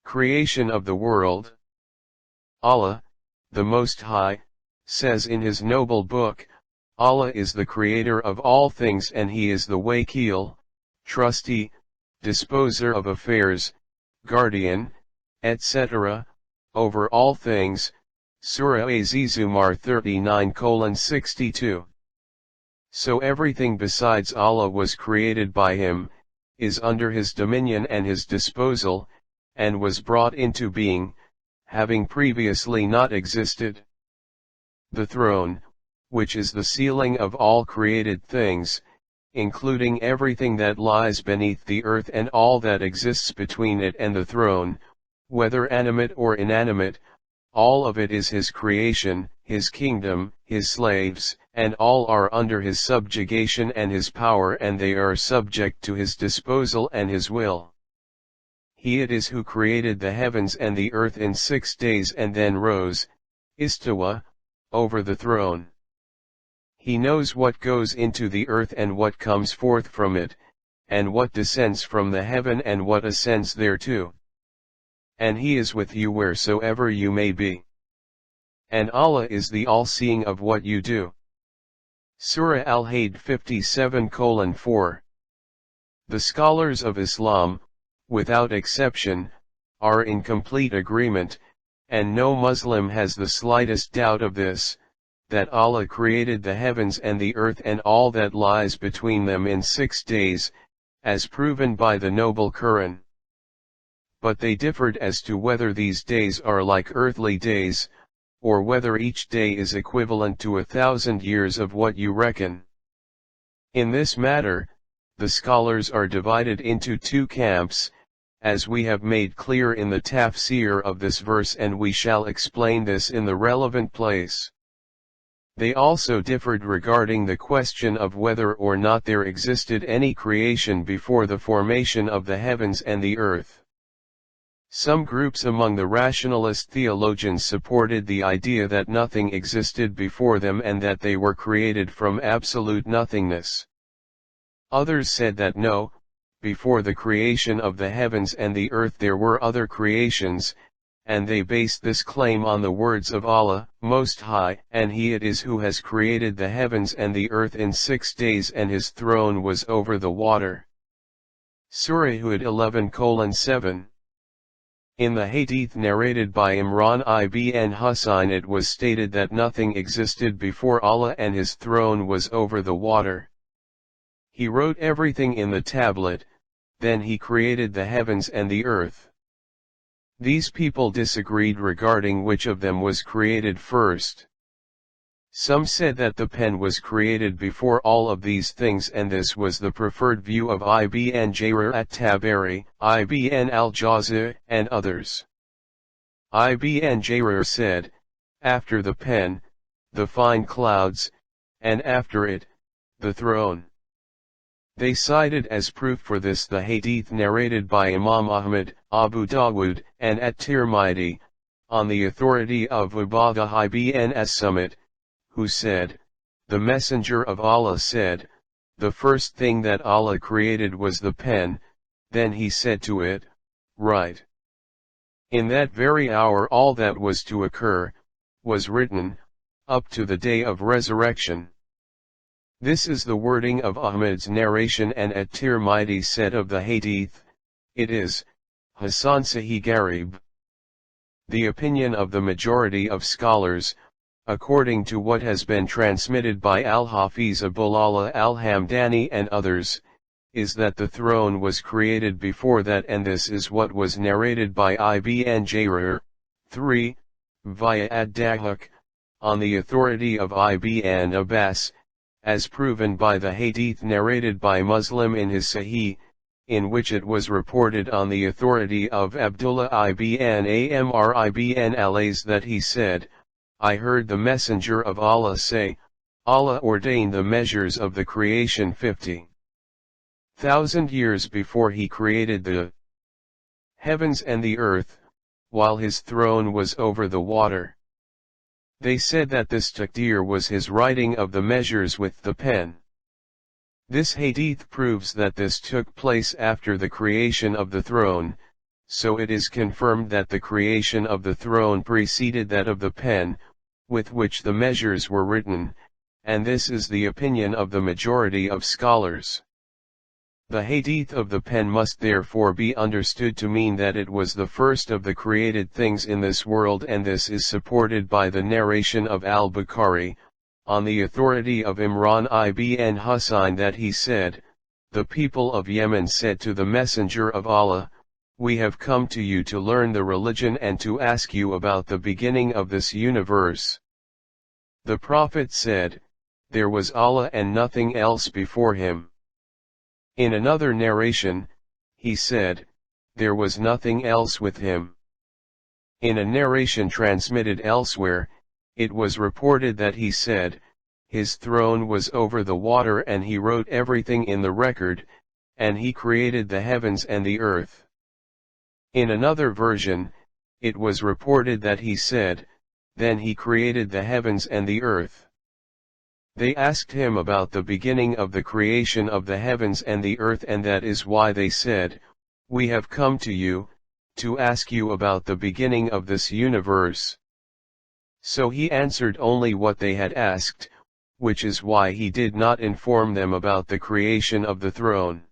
Creation of the world. Allah, the Most High, says in his noble book, Allah is the creator of all things and he is the wakil, trustee, disposer of affairs, guardian, etc., over all things. Surah Az-Zumar 39:62. So everything besides Allah was created by him, is under his dominion and his disposal, and was brought into being, having previously not existed. The throne, which is the ceiling of all created things, including everything that lies beneath the earth and all that exists between it and the throne, whether animate or inanimate, all of it is his creation, his kingdom, his slaves, and all are under his subjugation and his power, and they are subject to his disposal and his will. He it is who created the heavens and the earth in 6 days and then rose, istawa, over the throne. He knows what goes into the earth and what comes forth from it, and what descends from the heaven and what ascends thereto. And he is with you wheresoever you may be. And Allah is the all-seeing of what you do. Surah Al-Hadid 57:4. The scholars of Islam, without exception, are in complete agreement, and no Muslim has the slightest doubt of this, that Allah created the heavens and the earth and all that lies between them in 6 days, as proven by the noble Quran. But they differed as to whether these days are like earthly days, or whether each day is equivalent to 1,000 years of what you reckon. In this matter, the scholars are divided into 2 camps, as we have made clear in the tafsir of this verse, and we shall explain this in the relevant place. They also differed regarding the question of whether or not there existed any creation before the formation of the heavens and the earth. Some groups among the rationalist theologians supported the idea that nothing existed before them and that they were created from absolute nothingness. Others said that no, before the creation of the heavens and the earth there were other creations, and they based this claim on the words of Allah, Most High, and He it is who has created the heavens and the earth in 6 days and His throne was over the water. Surah Hud 11:7. In the hadith narrated by Imran ibn Husayn it was stated that nothing existed before Allah and His throne was over the water. He wrote everything in the tablet, then He created the heavens and the earth. These people disagreed regarding which of them was created first. Some said that the pen was created before all of these things, and this was the preferred view of Ibn Jarir at-Tabari, Ibn al-Jawzi, and others. Ibn Jarir said, after the pen, the fine clouds, and after it, the throne. They cited as proof for this the hadith narrated by Imam Ahmad, Abu Dawud, and at-Tirmidhi, on the authority of Ubadah ibn as-Samit, who said, the Messenger of Allah said, the first thing that Allah created was the pen, then He said to it, write. In that very hour all that was to occur, was written, up to the day of resurrection. This is the wording of Ahmad's narration, and at-Tirmidhi said of the hadith, it is, Hasan Sahih Garib. The opinion of the majority of scholars, according to what has been transmitted by Al-Hafiz Abullah al-Hamdani and others, is that the throne was created before that, and this is what was narrated by Ibn Jarir, 3, via ad-Dahak, on the authority of Ibn Abbas, as proven by the hadith narrated by Muslim in his Sahih, in which it was reported on the authority of Abdullah ibn Amr ibn al-As that he said, I heard the Messenger of Allah say, Allah ordained the measures of the creation 50,000 years before He created the heavens and the earth, while His throne was over the water. They said that this taqdir was His writing of the measures with the pen. This hadith proves that this took place after the creation of the throne, so it is confirmed that the creation of the throne preceded that of the pen, with which the measures were written, and this is the opinion of the majority of scholars. The hadith of the pen must therefore be understood to mean that it was the first of the created things in this world, and this is supported by the narration of al-Bukhari, on the authority of Imran ibn Husayn, that he said, "The people of Yemen said to the Messenger of Allah, 'We have come to you to learn the religion and to ask you about the beginning of this universe.' The Prophet said, 'There was Allah and nothing else before him.' In another narration, he said, 'There was nothing else with him.' In a narration transmitted elsewhere, it was reported that he said, 'His throne was over the water and he wrote everything in the record, and he created the heavens and the earth.' In another version, it was reported that he said, 'Then he created the heavens and the earth.' They asked him about the beginning of the creation of the heavens and the earth, and that is why they said, 'We have come to you, to ask you about the beginning of this universe.' So he answered only what they had asked, which is why he did not inform them about the creation of the throne.